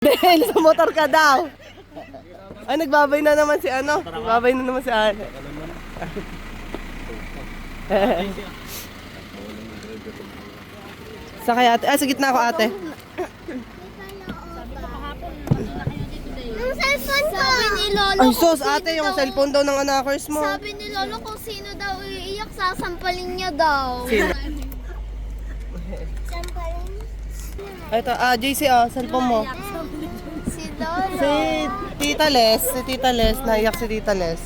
Dahil sa motor ka daw. Ay, nagbabay na naman si ano. Nagbabay na naman si Ate. Sakay ate. Ah, sa gitna ako ate. Yung cellphone ko! Sabi ni Lolo Ay, sus ate, yung cellphone daw ng anakers mo. Sabi ni Lolo kung sino daw iiyak, sasampalin niya daw. Sino? Sampalin? Ito, JC, cellphone mo. Si Lolo. Si Tita Les, naiyak si Tita Les.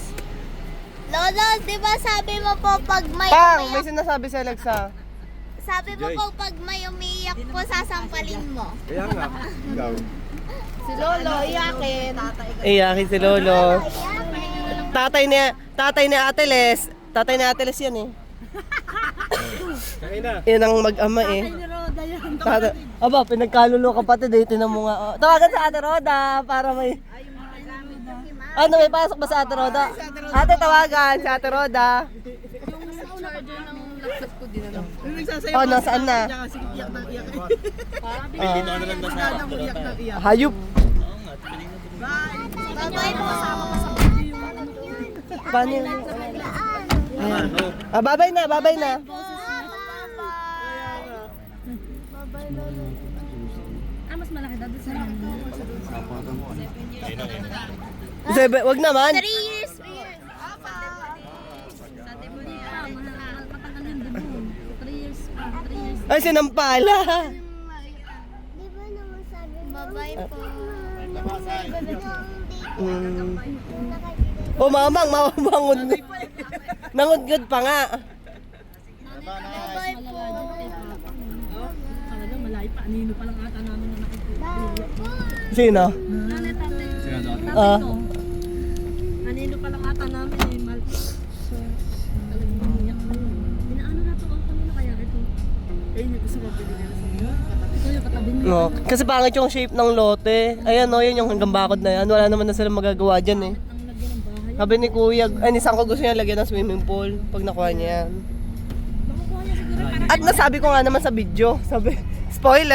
Lolo, di ba sabi mo po pag may Pang, may umiyak, sinasabi si Alexa. sabi mo po pag may umiiyak po, sasampalin mo. Kaya nga, ikaw. Si Lolo, iyakin. Iyakin si Lolo. Iyakin. Tatay ni Ate Les. Tatay ni Ate Les yan eh. Kaya na. Yan ang mag-ama eh. Aba, pinagkalulo kapatid eh. Tinan mo nga. Oh. Tawagan sa Ate Roda para may... Ano, may pasok ba sa Ate Roda? Ate, tawagan sa Ate Roda. Oh, nasaan na? Dito na lang daw sa Hayop. Bye-bye po. Paano yun? Ayan. Babay na, babay na. Mas malaki daw sa Wag naman. 3 years. matagal yun din. 3 years pa. 3 years. Ay, sinampala. Bye-bye po. Oh, mamang, mamangod. Nangudgod pa nga. Bye-bye po. Talaga malayo pa. Anino pa lang ata namin na nakikita. Sino? Nanay tatay. Ah. Anino pa lang ata namin eh. Talagang umiyak na yun. Inaano na to ang kanina kaya ito. Eh, gusto mo pili nila sa iyo. Ito yung katabi niya. No, kasi pangit yung shape ng lote. Ayan no, yun yung hanggang bakod na yan. Wala naman na sila magagawa dyan eh. Ang lagyan ng bahay. Sabi ni Kuya, ay ni Sangko gusto niya lagyan ng swimming pool pag nakuha niya yan. Makukuha niya siguro para At nasabi ko nga naman sa video, sabi, spoiler.